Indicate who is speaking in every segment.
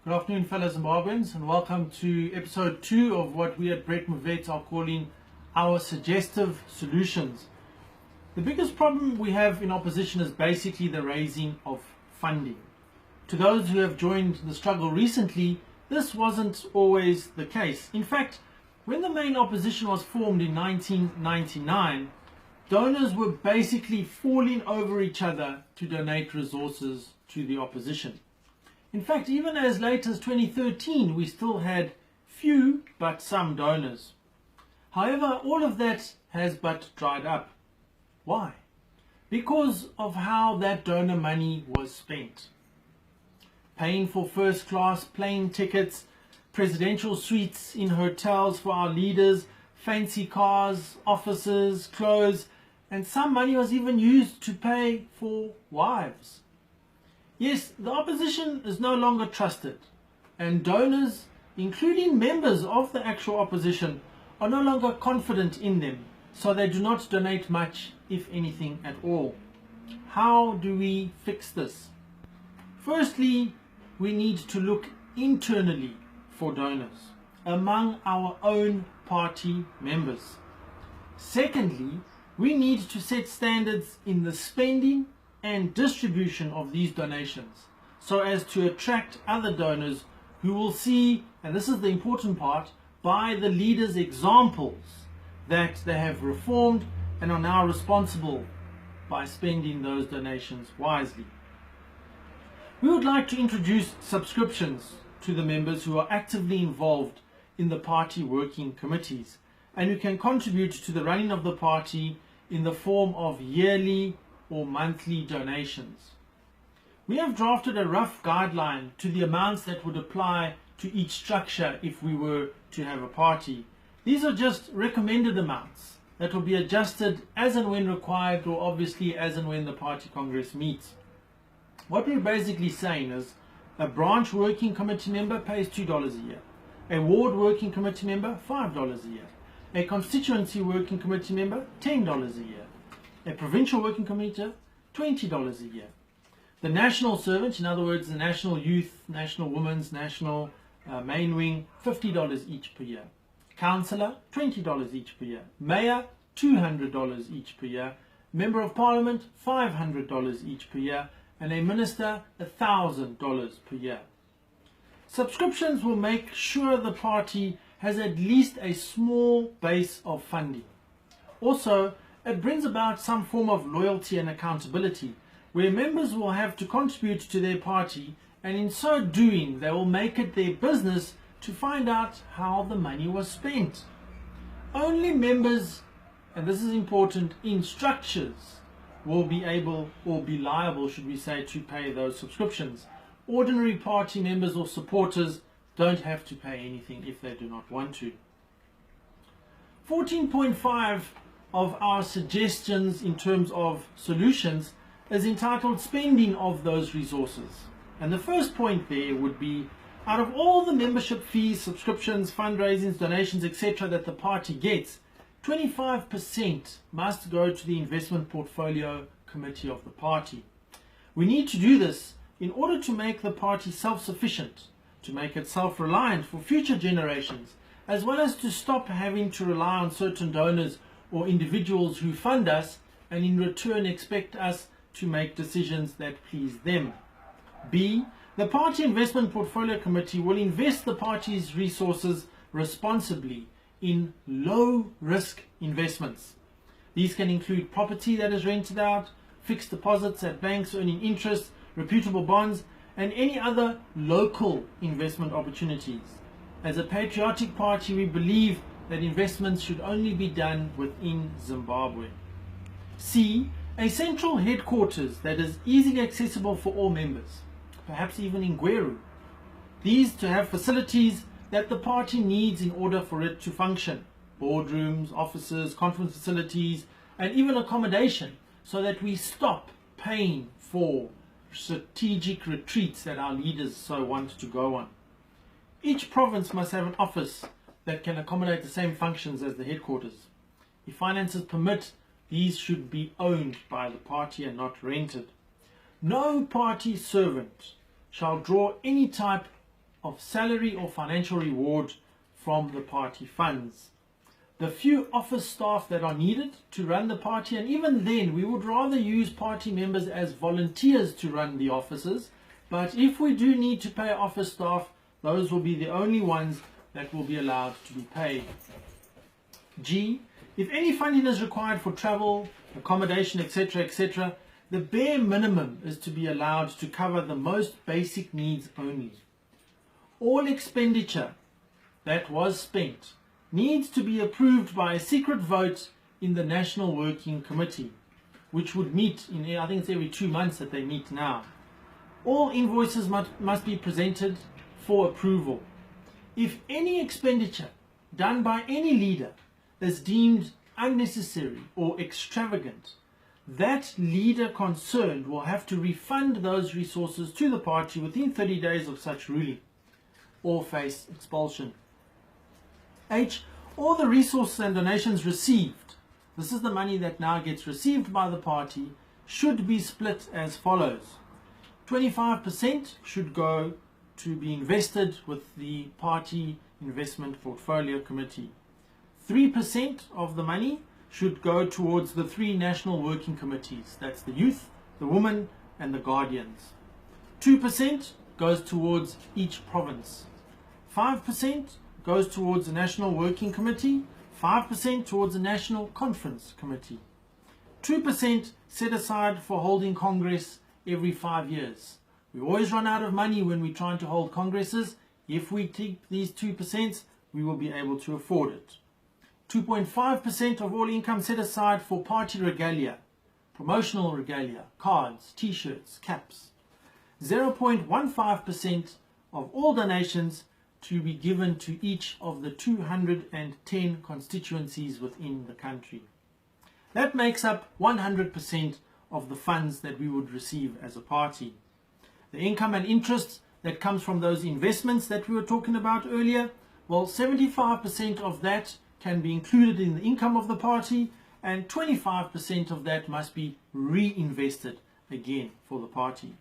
Speaker 1: Good afternoon, fellow Zimbabweans, and welcome to episode 2 of what we at Brett are calling our suggestive solutions. The biggest problem we have in opposition is basically the raising of funding. To those who have joined the struggle recently, this wasn't always the case. In fact, when the main opposition was formed in 1999, donors were basically falling over each other to donate resources to the opposition. In fact, even as late as 2013, we still had few but some donors. However, all of that has but dried up. Why? Because of how that donor money was spent. Paying for first-class plane tickets, presidential suites in hotels for our leaders, fancy cars, offices, clothes, and some money was even used to pay for wives. Yes, the opposition is no longer trusted, and donors, including members of the actual opposition, are no longer confident in them, so they do not donate much, if anything at all. How do we fix this? Firstly, we need to look internally for donors among our own party members. Secondly, we need to set standards in the spending and distribution of these donations so as to attract other donors who will see, and this is the important part, by the leaders' examples that they have reformed and are now responsible by spending those donations wisely. We would like to introduce subscriptions to the members who are actively involved in the party working committees and who can contribute to the running of the party in the form of yearly or monthly donations. We have drafted a rough guideline to the amounts that would apply to each structure if we were to have a party. These are just recommended amounts that will be adjusted as and when required, or obviously as and when the party congress meets. What we're basically saying is a branch working committee member pays $2 a year, a ward working committee member $5 a year, a constituency working committee member $10 a year, a provincial working committee, $20 a year. The national servant, in other words, the national youth, national women's, national main wing, $50 each per year. Councillor, $20 each per year. Mayor, $200 each per year. Member of Parliament, $500 each per year. And a minister, $1,000 per year. Subscriptions will make sure the party has at least a small base of funding. Also, it brings about some form of loyalty and accountability, where members will have to contribute to their party, and in so doing they will make it their business to find out how the money was spent. Only members, and this is important, in structures will be able, or be liable should we say, to pay those subscriptions. Ordinary party members or supporters don't have to pay anything if they do not want to. 14.5 of our suggestions in terms of solutions is entitled spending of those resources. And the first point there would be, out of all the membership fees, subscriptions, fundraisings, donations, etc. that the party gets, 25% must go to the investment portfolio committee of the party. We need to do this in order to make the party self-sufficient, to make it self-reliant for future generations, as well as to stop having to rely on certain donors or individuals who fund us and in return expect us to make decisions that please them. B, the Party Investment Portfolio Committee will invest the party's resources responsibly in low-risk investments. These can include property that is rented out, fixed deposits at banks earning interest, reputable bonds, and any other local investment opportunities. As a patriotic party, we believe that investments should only be done within Zimbabwe. C, a central headquarters that is easily accessible for all members, perhaps even in Gweru. These to have facilities that the party needs in order for it to function. Boardrooms, offices, conference facilities, and even accommodation, so that we stop paying for strategic retreats that our leaders so want to go on. Each province must have an office that can accommodate the same functions as the headquarters. If finances permit, these should be owned by the party and not rented. No party servant shall draw any type of salary or financial reward from the party funds. The few office staff that are needed to run the party, and even then we would rather use party members as volunteers to run the offices, but if we do need to pay office staff, those will be the only ones that will be allowed to be paid. G, if any funding is required for travel, accommodation, etc., etc., the bare minimum is to be allowed to cover the most basic needs only. All expenditure that was spent needs to be approved by a secret vote in the National Working Committee, which would meet in, I think it's every 2 months that they meet now. All invoices must be presented for approval. If any expenditure done by any leader is deemed unnecessary or extravagant, that leader concerned will have to refund those resources to the party within 30 days of such ruling, or face expulsion. H, all the resources and donations received, this is the money that now gets received by the party, should be split as follows. 25% should go to be invested with the Party Investment Portfolio Committee. 3% of the money should go towards the 3 national working committees. That's the youth, the women, and the guardians. 2% goes towards each province. 5% goes towards the National Working Committee. 5% towards the National Conference Committee. 2% set aside for holding Congress every 5 years. We always run out of money when we're trying to hold congresses. If we keep these 2%, we will be able to afford it. 2.5% of all income set aside for party regalia, promotional regalia, cards, t-shirts, caps. 0.15% of all donations to be given to each of the 210 constituencies within the country. That makes up 100% of the funds that we would receive as a party. The income and interest that comes from those investments that we were talking about earlier, well, 75% of that can be included in the income of the party, and 25% of that must be reinvested again for the party.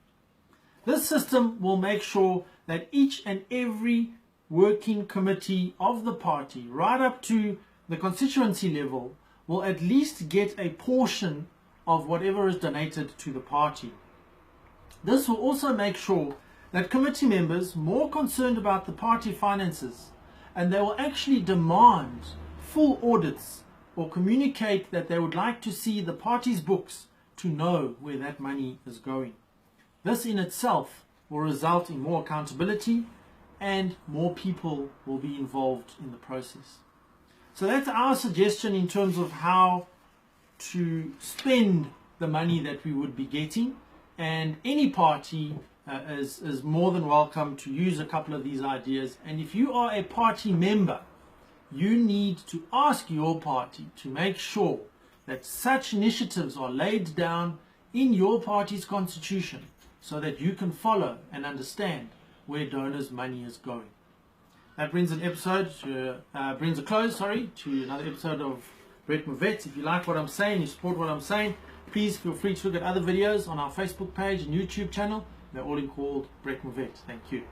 Speaker 1: This system will make sure that each and every working committee of the party, right up to the constituency level, will at least get a portion of whatever is donated to the party. This will also make sure that committee members more concerned about the party finances, and they will actually demand full audits or communicate that they would like to see the party's books to know where that money is going. This in itself will result in more accountability, and more people will be involved in the process. So that's our suggestion in terms of how to spend the money that we would be getting, and any party is more than welcome to use a couple of these ideas. And if you are a party member, you need to ask your party to make sure that such initiatives are laid down in your party's constitution so that you can follow and understand where donors' money is going. That brings a close to another episode of Brett Holley. If you like what I'm saying, you support what I'm saying, please feel free to look at other videos on our Facebook page and YouTube channel. They're all called Brett Holley. Thank you.